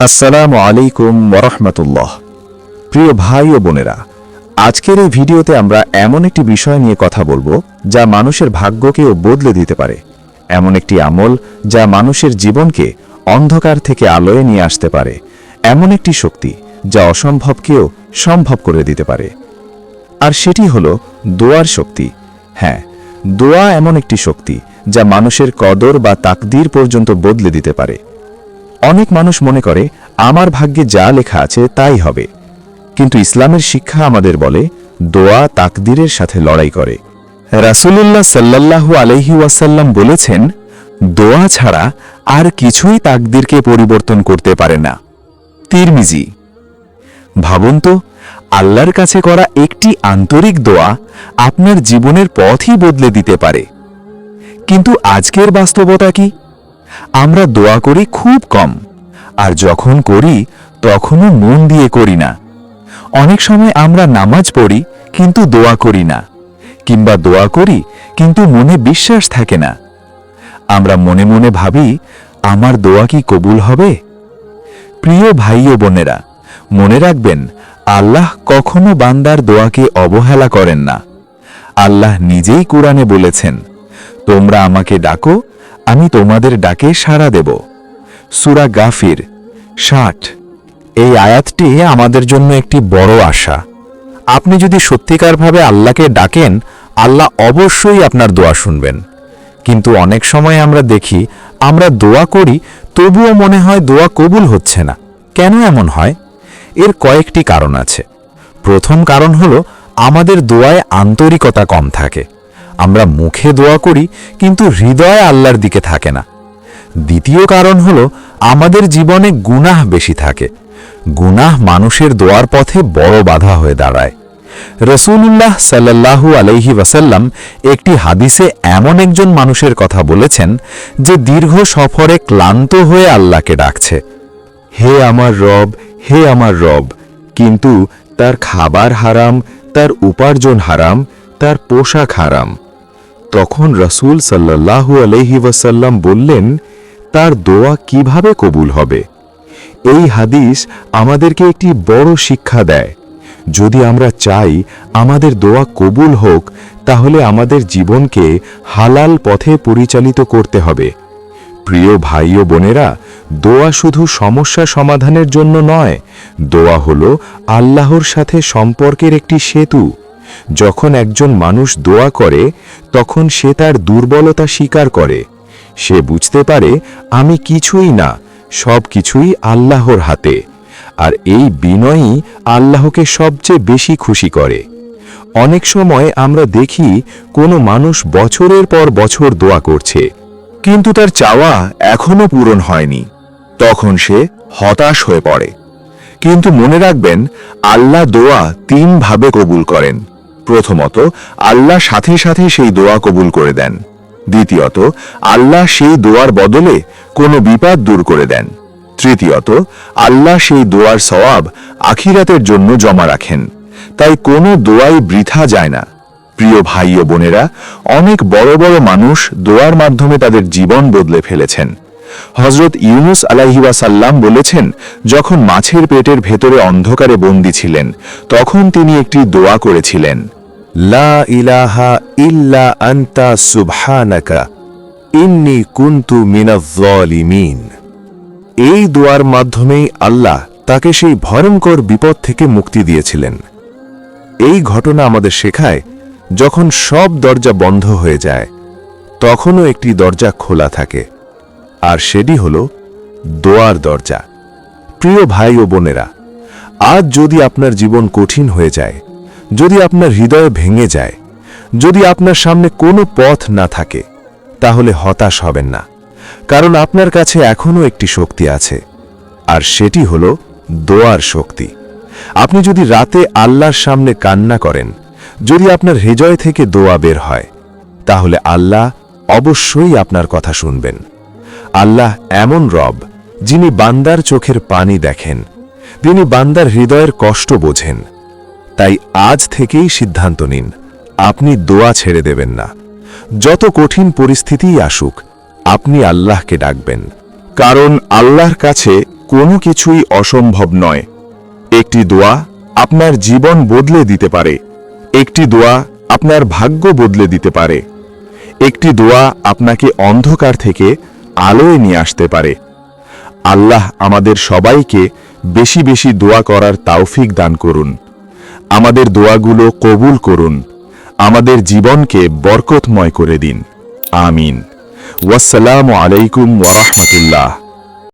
আসসালামু আলাইকুম ওয়ারাহমাতুল্লাহ। প্রিয় ভাই ও বোনেরা, আজকের এই ভিডিওতে আমরা এমন একটি বিষয় নিয়ে কথা বলবো যা মানুষের ভাগ্যকেও বদলে দিতে পারে, এমন একটি আমল যা মানুষের জীবনকে অন্ধকার থেকে আলোয় নিয়ে আসতে পারে, এমন একটি শক্তি যা অসম্ভবকেও সম্ভব করে দিতে পারে। আর সেটি হলো দোয়ার শক্তি। হ্যাঁ, দোয়া এমন একটি শক্তি যা মানুষের কদর বা তাকদীর পর্যন্ত বদলে দিতে পারে। অনেক মানুষ মনে করে আমার ভাগ্যে যা লেখা আছে তাই হবে, কিন্তু ইসলামের শিক্ষা আমাদের বলে দোয়া তাকদীরের সাথে লড়াই করে। রাসূলুল্লাহ সাল্লাল্লাহু আলাইহি ওয়াসাল্লাম বলেছেন, দোয়া ছাড়া আর কিছুই তাকদীরকে পরিবর্তন করতে পারে না। তিরমিজি। ভাবুন তো, আল্লাহর কাছে করা একটি আন্তরিক দোয়া আপনার জীবনের পথই বদলে দিতে পারে। কিন্তু আজকের বাস্তবতা কি? আমরা দোয়া করি খুব কম, আর যখন করি তখনও মন দিয়ে করি না। অনেক সময় আমরা নামাজ পড়ি কিন্তু দোয়া করি না, কিংবা দোয়া করি কিন্তু মনে বিশ্বাস থাকে না। আমরা মনে মনে ভাবি, আমার দোয়া কি কবুল হবে? প্রিয় ভাই ও বোনেরা, মনে রাখবেন, আল্লাহ কখনো বান্দার দোয়াকে অবহেলা করেন না। আল্লাহ নিজেই কুরআনে বলেছেন, তোমরা আমাকে ডাকো, আমি তোমাদের ডাকে সাড়া দেব। সূরা গাফির 60। এই আয়াতটি আমাদের জন্য একটি বড় আশা। আপনি যদি সত্যিকারভাবে আল্লাহকে ডাকেন, আল্লাহ অবশ্যই আপনার দোয়া শুনবেন। কিন্তু অনেক সময় আমরা দেখি, আমরা দোয়া করি তবুও মনে হয় দোয়া কবুল হচ্ছে না। কেন এমন হয়? এর কয়েকটি কারণ আছে। প্রথম কারণ হলো আমাদের দোয়ায় আন্তরিকতা কম থাকে। আমরা মুখে দোয়া করি কিন্তু হৃদয় আল্লাহর দিকে থাকে না। দ্বিতীয় কারণ হলো আমাদের জীবনে গুনাহ বেশি থাকে। গুনাহ মানুষের দোয়ার পথে বড় বাধা হয়ে দাঁড়ায়। রাসূলুল্লাহ সাল্লাল্লাহু আলাইহি ওয়াসাল্লাম একটি হাদিসে এমন একজন মানুষের কথা বলেছেন, যে দীর্ঘ সফরে ক্লান্ত হয়ে আল্লাহকে ডাকছে, হে আমার রব, হে আমার রব, কিন্তু তার খাবার হারাম, তার উপার্জন হারাম, তার পোশাক হারাম। তখন রাসূল সাল্লাল্লাহু আলাইহি ওয়াসাল্লাম বললেন, তার দোয়া কিভাবে কবুল হবে? এই হাদিস আমাদেরকে একটি বড় শিক্ষা দেয়। যদি আমরা চাই আমাদের দোয়া কবুল হোক, তাহলে আমাদের জীবনকে হালাল পথে পরিচালিত করতে হবে। প্রিয় ভাই ও বোনেরা, দোয়া শুধু সমস্যা সমাধানের জন্য নয়, দোয়া হলো আল্লাহর সাথে সম্পর্কের একটি সেতু। যখন একজন মানুষ দোয়া করে, তখন সে তার দুর্বলতা স্বীকার করে। সে বুঝতে পারে, আমি কিছুই না, সব কিছুই আল্লাহর হাতে। আর এই বিনয়ই আল্লাহকে সবচেয়ে বেশি খুশি করে। অনেক সময় আমরা দেখি কোনো মানুষ বছরের পর বছর দোয়া করছে, কিন্তু তার চাওয়া এখনো পূরণ হয়নি। তখন সে হতাশ হয়ে পড়ে। কিন্তু মনে রাখবেন, আল্লাহ দোয়া 3 ভাবে কবুল করেন। প্রথমত, আল্লাহ সাথে সাথে সেই দোয়া কবুল করে দেন। দ্বিতীয়ত, আল্লাহ সেই দোয়ার বদলে কোনো বিপদ দূর করে দেন। তৃতীয়ত, আল্লাহ সেই দোয়ার সওয়াব আখিরাতের জন্য জমা রাখেন। তাই কোনো দোয়াই বৃথা যায় না। প্রিয় ভাই ও বোনেরা, অনেক বড় বড় মানুষ দোয়ার মাধ্যমে তাদের জীবন বদলে ফেলেছেন। হযরত ইউনুস আলাইহি ওয়াসাল্লাম বলেছেন, যখন মাছের পেটের ভেতরে অন্ধকারে বন্দী ছিলেন, তখন তিনি একটি দোয়া করেছিলেন, লা ইলাহা ইল্লা আনতা সুবহানাকা ইন্নী কুনতু মিনাজ জালিমিন। এই দোয়ার মাধ্যমেই আল্লাহ তাকে সেই ভয়ঙ্কর বিপদ থেকে মুক্তি দিয়েছিলেন। এই ঘটনা আমাদের শেখায়, যখন সব দরজা বন্ধ হয়ে যায়, তখনও একটি দরজা খোলা থাকে, আর সেটি হলো দোয়ার দরজা। প্রিয় ভাই ও বোনেরা, আজ যদি আপনার জীবন কঠিন হয়ে যায়, যদি আপনার হৃদয় ভেঙে যায়, যদি আপনার সামনে কোনো পথ না থাকে, তাহলে হতাশ হবেন না, কারণ আপনার কাছে এখনো একটি শক্তি আছে, আর সেটি হলো দোয়ার শক্তি। আপনি যদি রাতে আল্লাহর সামনে কান্না করেন, যদি আপনার হৃদয় থেকে দোয়া বের হয়, তাহলে আল্লাহ অবশ্যই আপনার কথা শুনবেন। আল্লাহ এমন রব, যিনি বান্দার চোখের পানি দেখেন, তিনি বান্দার হৃদয়ের কষ্ট বোঝেন। তাই আজ থেকেই সিদ্ধান্ত নিন, আপনি দোয়া ছেড়ে দেবেন না। যত কঠিন পরিস্থিতিই আসুক, আপনি আল্লাহকে ডাকবেন, কারণ আল্লাহর কাছে কোনো কিছুই অসম্ভব নয়। একটি দোয়া আপনার জীবন বদলে দিতে পারে। একটি দোয়া আপনার ভাগ্য বদলে দিতে পারে। একটি দোয়া আপনাকে অন্ধকার থেকে আলোয় নিয়ে আসতে পারে। আল্লাহ আমাদের সবাইকে বেশি বেশি দোয়া করার তৌফিক দান করুন। আমাদের দোয়াগুলো কবুল করুন। আমাদের জীবনকে বরকতময় করে দিন। আমিন। ওয়াসসালামু আলাইকুম ওয়া রাহমাতুল্লাহ।